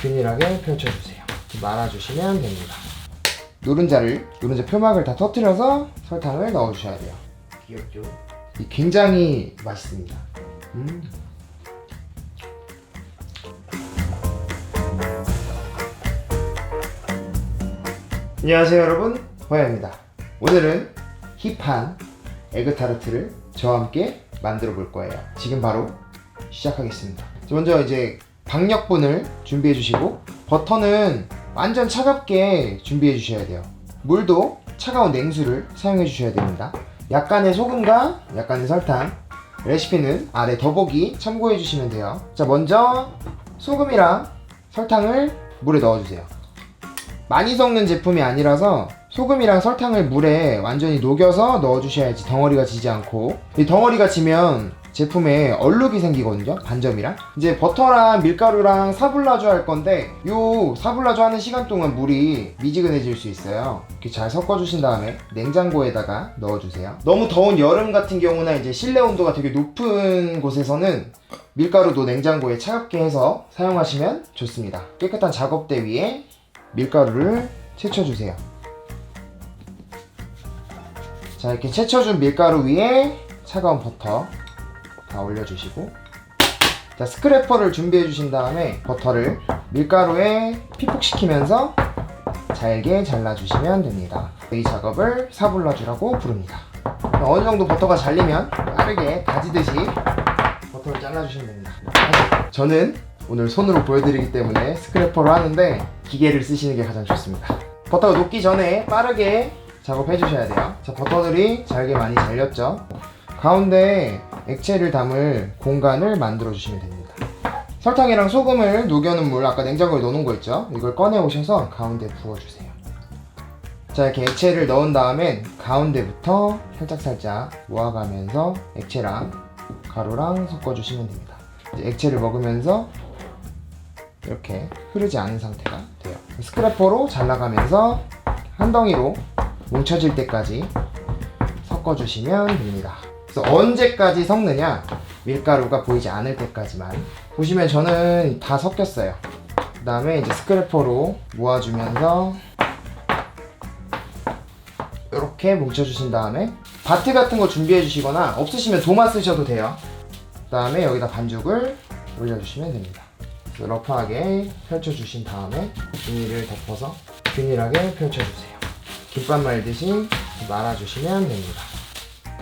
균일하게 펼쳐주세요. 말아주시면 됩니다. 노른자 표막을 다 터뜨려서 설탕을 넣어주셔야 돼요. 귀엽죠? 굉장히 맛있습니다. 안녕하세요 여러분, 호야입니다. 오늘은 힙한 에그타르트를 저와 함께 만들어 볼 거예요. 지금 바로 시작하겠습니다. 먼저 이제 박력분을 준비해 주시고, 버터는 완전 차갑게 준비해 주셔야 돼요. 물도 차가운 냉수를 사용해 주셔야 됩니다. 약간의 소금과 약간의 설탕, 레시피는 아래 더보기 참고해 주시면 돼요. 자, 먼저 소금이랑 설탕을 물에 넣어 주세요. 많이 섞는 제품이 아니라서 소금이랑 설탕을 물에 완전히 녹여서 넣어 주셔야지 덩어리가 지지 않고, 이 덩어리가 지면 제품에 얼룩이 생기거든요, 반점이랑. 이제 버터랑 밀가루랑 사블라주 할 건데, 요 사블라주 하는 시간 동안 물이 미지근해질 수 있어요. 이렇게 잘 섞어주신 다음에 냉장고에다가 넣어주세요. 너무 더운 여름 같은 경우나 이제 실내 온도가 되게 높은 곳에서는 밀가루도 냉장고에 차갑게 해서 사용하시면 좋습니다. 깨끗한 작업대 위에 밀가루를 채쳐주세요. 자, 이렇게 채쳐준 밀가루 위에 차가운 버터 다 올려주시고, 자, 스크래퍼를 준비해 주신 다음에 버터를 밀가루에 피폭시키면서 잘게 잘라주시면 됩니다. 이 작업을 사블라주라고 부릅니다. 어느 정도 버터가 잘리면 빠르게 다지듯이 버터를 잘라주시면 됩니다. 저는 오늘 손으로 보여드리기 때문에 스크래퍼로 하는데, 기계를 쓰시는 게 가장 좋습니다. 버터가 녹기 전에 빠르게 작업해 주셔야 돼요. 자, 버터들이 잘게 많이 잘렸죠? 가운데 액체를 담을 공간을 만들어 주시면 됩니다. 설탕이랑 소금을 녹여놓은 물, 아까 냉장고에 넣어놓은 거 있죠? 이걸 꺼내 오셔서 가운데 부어주세요. 자, 이렇게 액체를 넣은 다음엔 가운데부터 살짝살짝 모아가면서 액체랑 가루랑 섞어주시면 됩니다. 이제 액체를 먹으면서 이렇게 흐르지 않은 상태가 돼요. 스크래퍼로 잘라가면서 한 덩이로 뭉쳐질 때까지 섞어주시면 됩니다. 그래서 언제까지 섞느냐? 밀가루가 보이지 않을 때까지만. 보시면 저는 다 섞였어요. 그 다음에 이제 스크래퍼로 모아주면서 이렇게 뭉쳐주신 다음에 바트 같은 거 준비해 주시거나, 없으시면 도마 쓰셔도 돼요. 그 다음에 여기다 반죽을 올려주시면 됩니다. 러프하게 펼쳐주신 다음에 비닐을 덮어서 균일하게 펼쳐주세요. 김밥 말듯이 말아주시면 됩니다.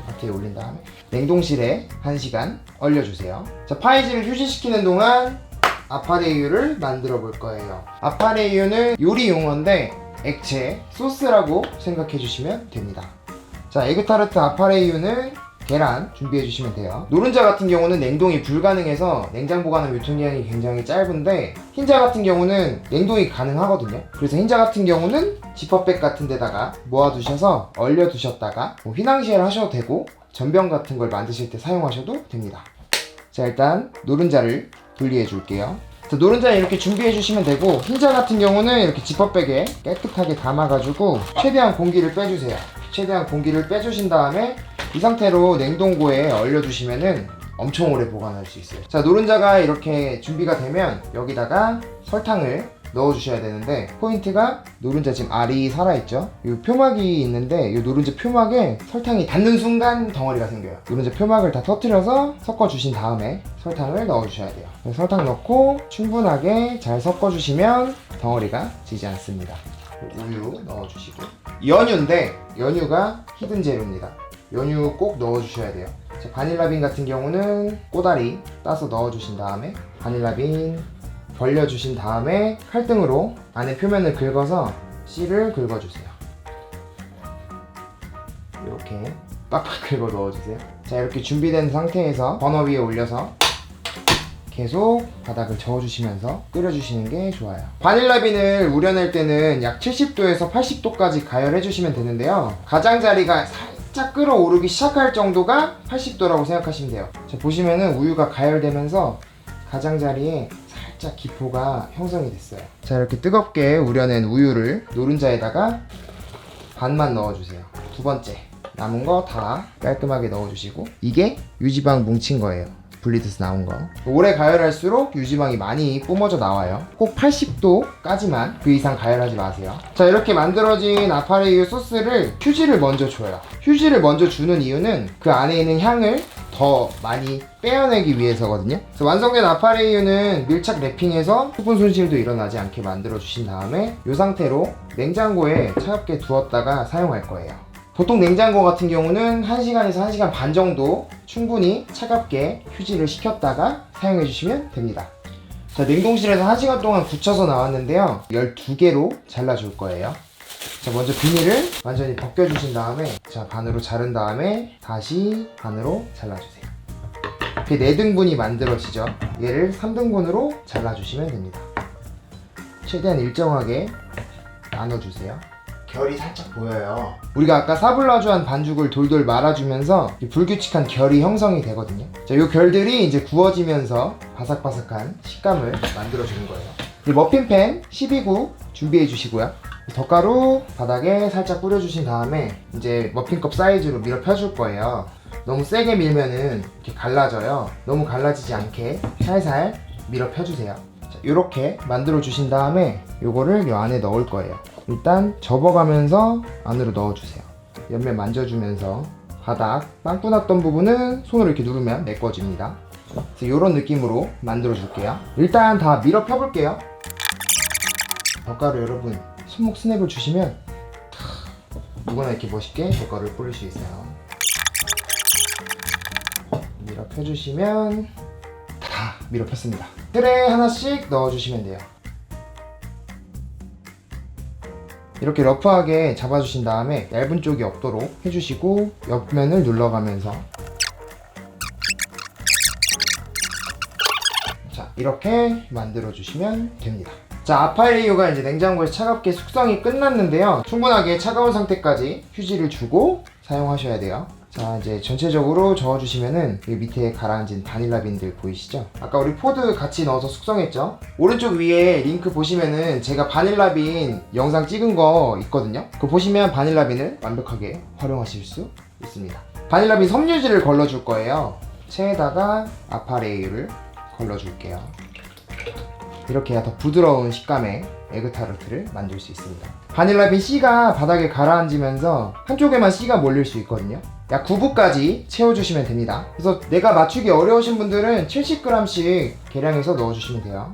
바트에 올린 다음에 냉동실에 1시간 얼려주세요. 자, 파이지를 휴지시키는 동안 아파레이유를 만들어 볼 거예요. 아파레이유는 요리 용어인데 액체, 소스라고 생각해 주시면 됩니다. 자, 에그타르트 아파레이유는 계란 준비해 주시면 돼요. 노른자 같은 경우는 냉동이 불가능해서 냉장 보관은 유통기한이 굉장히 짧은데, 흰자 같은 경우는 냉동이 가능하거든요. 그래서 흰자 같은 경우는 지퍼백 같은 데다가 모아두셔서 얼려 두셨다가 휘낭시에를 하셔도 되고, 전병 같은 걸 만드실 때 사용하셔도 됩니다. 자, 일단 노른자를 분리해 줄게요. 자, 노른자는 이렇게 준비해 주시면 되고, 흰자 같은 경우는 이렇게 지퍼백에 깨끗하게 담아가지고 최대한 공기를 빼주세요. 최대한 공기를 빼주신 다음에 이 상태로 냉동고에 얼려두시면은 엄청 오래 보관할 수 있어요. 자, 노른자가 이렇게 준비가 되면 여기다가 설탕을 넣어주셔야 되는데, 포인트가 노른자 지금 알이 살아있죠? 이 표막이 있는데, 이 노른자 표막에 설탕이 닿는 순간 덩어리가 생겨요. 노른자 표막을 다 터뜨려서 섞어주신 다음에 설탕을 넣어주셔야 돼요. 설탕 넣고 충분하게 잘 섞어주시면 덩어리가 지지 않습니다. 우유 넣어주시고, 연유인데 연유가 히든 재료입니다. 연유 꼭 넣어주셔야 돼요. 자, 바닐라빈 같은 경우는 꼬다리 따서 넣어주신 다음에 바닐라빈 벌려주신 다음에 칼등으로 안에 표면을 긁어서 씨를 긁어주세요. 이렇게 빡빡 긁어 넣어주세요. 자, 이렇게 준비된 상태에서 버너 위에 올려서 계속 바닥을 저어주시면서 끓여주시는 게 좋아요. 바닐라빈을 우려낼 때는 약 70도에서 80도까지 가열해주시면 되는데요, 가장자리가 살짝 끓어오르기 시작할 정도가 80도라고 생각하시면 돼요. 자, 보시면은 우유가 가열되면서 가장자리에 살짝 기포가 형성이 됐어요. 자, 이렇게 뜨겁게 우려낸 우유를 노른자에다가 반만 넣어주세요. 두 번째 남은 거 다 깔끔하게 넣어주시고, 이게 유지방 뭉친 거예요. 분리돼서 나온 거. 오래 가열할수록 유지방이 많이 뿜어져 나와요. 꼭 80도까지만, 그 이상 가열하지 마세요. 자, 이렇게 만들어진 아파레이유 소스를 휴지를 먼저 줘요. 휴지를 먼저 주는 이유는 그 안에 있는 향을 더 많이 빼어내기 위해서거든요. 그래서 완성된 아파레이유는 밀착 랩핑해서 수분 손실도 일어나지 않게 만들어 주신 다음에 이 상태로 냉장고에 차갑게 두었다가 사용할 거예요. 보통 냉장고 같은 경우는 1시간에서 1시간 반 정도 충분히 차갑게 휴지를 식혔다가 사용해 주시면 됩니다. 자, 냉동실에서 1시간 동안 굳혀서 나왔는데요, 12개로 잘라줄 거예요. 자, 먼저 비닐을 완전히 벗겨주신 다음에, 자, 반으로 자른 다음에 다시 반으로 잘라주세요. 이렇게 4등분이 만들어지죠. 얘를 3등분으로 잘라주시면 됩니다. 최대한 일정하게 나눠주세요. 결이 살짝 보여요. 우리가 아까 사블라주한 반죽을 돌돌 말아주면서 불규칙한 결이 형성이 되거든요. 자, 이 결들이 이제 구워지면서 바삭바삭한 식감을 만들어주는 거예요. 이 머핀팬 12구 준비해 주시고요. 덧가루 바닥에 살짝 뿌려주신 다음에 이제 머핀컵 사이즈로 밀어 펴줄 거예요. 너무 세게 밀면은 이렇게 갈라져요. 너무 갈라지지 않게 살살 밀어 펴주세요. 자, 이렇게 만들어 주신 다음에 요거를 요 안에 넣을 거예요. 일단 접어가면서 안으로 넣어주세요. 옆면 만져주면서 바닥 빵꾸 났던 부분은 손으로 이렇게 누르면 메꿔집니다. 그래서 이런 느낌으로 만들어 줄게요. 일단 다 밀어 펴볼게요. 덧가루 여러분, 손목 스냅을 주시면 누구나 이렇게 멋있게 덧가루를 뿌릴 수 있어요. 밀어 펴주시면 다 밀어 폈습니다. 틀에 하나씩 넣어주시면 돼요. 이렇게 러프하게 잡아주신 다음에 얇은 쪽이 없도록 해주시고 옆면을 눌러가면서, 자, 이렇게 만들어주시면 됩니다. 자, 아파레이유가 이제 냉장고에서 차갑게 숙성이 끝났는데요, 충분하게 차가운 상태까지 휴지를 주고 사용하셔야 돼요. 자, 이제 전체적으로 저어주시면은 여기 밑에 가라앉은 바닐라 빈들 보이시죠? 아까 우리 포드 같이 넣어서 숙성했죠? 오른쪽 위에 링크 보시면은 제가 바닐라 빈 영상 찍은 거 있거든요? 그거 보시면 바닐라 빈을 완벽하게 활용하실 수 있습니다. 바닐라 빈 섬유질을 걸러줄 거예요. 체에다가 아파레이유를 걸러줄게요. 이렇게 해야 더 부드러운 식감의 에그타르트를 만들 수 있습니다. 바닐라빈 씨가 바닥에 가라앉으면서 한쪽에만 씨가 몰릴 수 있거든요. 약 9부까지 채워주시면 됩니다. 그래서 내가 맞추기 어려우신 분들은 70g씩 계량해서 넣어주시면 돼요.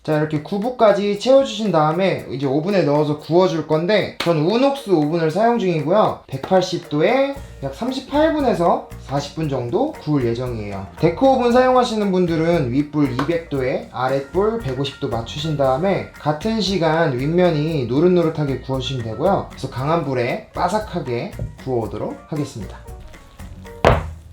자, 이렇게 9부까지 채워주신 다음에 이제 오븐에 넣어서 구워줄 건데, 전 우녹스 오븐을 사용 중이고요. 180도에 약 38분에서 40분 정도 구울 예정이에요. 데크 오븐 사용하시는 분들은 윗불 200도에 아랫불 150도 맞추신 다음에 같은 시간 윗면이 노릇노릇하게 구워주시면 되고요. 그래서 강한 불에 바삭하게 구워오도록 하겠습니다.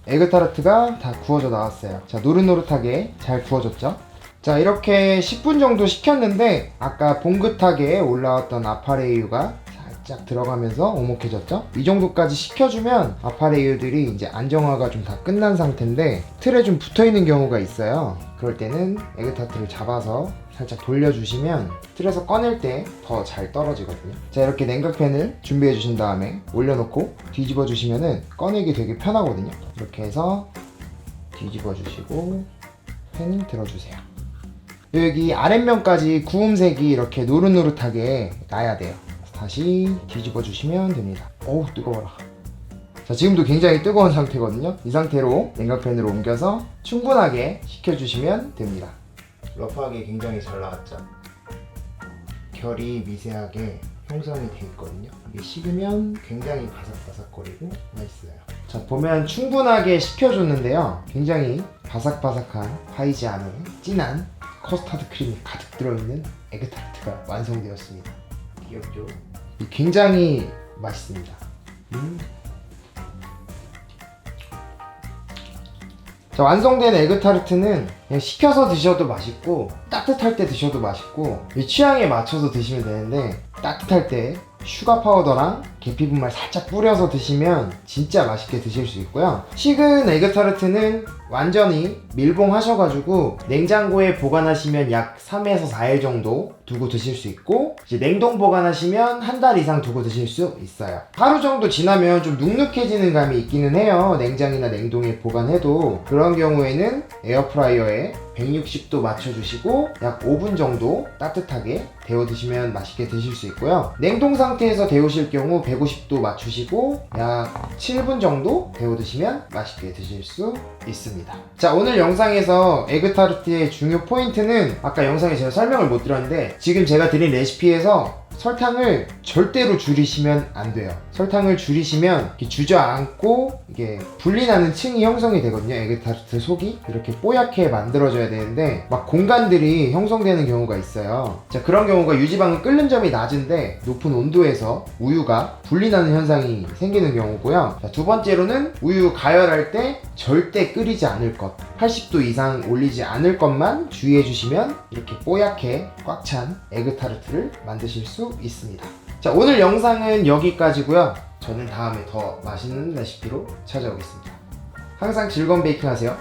에그타르트가 다 구워져 나왔어요. 자, 노릇노릇하게 잘 구워졌죠? 자, 이렇게 10분 정도 식혔는데 아까 봉긋하게 올라왔던 아파레이유가 살짝 들어가면서 오목해졌죠? 이 정도까지 식혀주면 아파레이유들이 이제 안정화가 좀 다 끝난 상태인데 틀에 좀 붙어있는 경우가 있어요. 그럴 때는 에그타르트를 잡아서 살짝 돌려주시면 틀에서 꺼낼 때 더 잘 떨어지거든요. 자, 이렇게 냉각팬을 준비해 주신 다음에 올려놓고 뒤집어 주시면은 꺼내기 되게 편하거든요. 이렇게 해서 뒤집어 주시고 팬을 들어주세요. 여기 아랫면까지 구움색이 이렇게 노릇노릇하게 나야 돼요. 다시 뒤집어 주시면 됩니다. 어우, 뜨거워라. 자, 지금도 굉장히 뜨거운 상태거든요. 이 상태로 냉각팬으로 옮겨서 충분하게 식혀주시면 됩니다. 러프하게 굉장히 잘 나왔죠? 결이 미세하게 형성이 돼 있거든요. 이게 식으면 굉장히 바삭바삭거리고 맛있어요. 자, 보면 충분하게 식혀줬는데요, 굉장히 바삭바삭한 파이지 안에 진한 커스터드 크림이 가득 들어있는 에그타르트가 완성되었습니다. 귀엽죠? 굉장히 맛있습니다. 자, 완성된 에그타르트는 그냥 식혀서 드셔도 맛있고 따뜻할 때 드셔도 맛있고 취향에 맞춰서 드시면 되는데, 따뜻할 때 슈가 파우더랑 계피 분말 살짝 뿌려서 드시면 진짜 맛있게 드실 수 있고요. 식은 에그타르트는 완전히 밀봉하셔가지고 냉장고에 보관하시면 약 3에서 4일 정도 두고 드실 수 있고, 이제 냉동 보관하시면 한 달 이상 두고 드실 수 있어요. 하루 정도 지나면 좀 눅눅해지는 감이 있기는 해요. 냉장이나 냉동에 보관해도. 그런 경우에는 에어프라이어에 160도 맞춰주시고 약 5분 정도 따뜻하게 데워 드시면 맛있게 드실 수 있고요. 냉동 상태에서 데우실 경우 150도 맞추시고 약 7분 정도 데워 드시면 맛있게 드실 수 있습니다. 자, 오늘 영상에서 에그타르트의 중요 포인트는 아까 영상에 제가 설명을 못 드렸는데, 지금 제가 드린 레시피에서 설탕을 절대로 줄이시면 안 돼요. 설탕을 줄이시면 이렇게 주저앉고 이게 분리나는 층이 형성이 되거든요. 에그타르트 속이 이렇게 뽀얗게 만들어져야 되는데 막 공간들이 형성되는 경우가 있어요. 자, 그런 경우가 유지방은 끓는 점이 낮은데 높은 온도에서 우유가 분리나는 현상이 생기는 경우고요. 자, 두 번째로는 우유 가열할 때 절대 끓이지 않을 것, 80도 이상 올리지 않을 것만 주의해 주시면 이렇게 뽀얗게 꽉 찬 에그타르트를 만드실 수 있습니다. 자, 오늘 영상은 여기까지고요. 저는 다음에 더 맛있는 레시피로 찾아오겠습니다. 항상 즐거운 베이킹 하세요.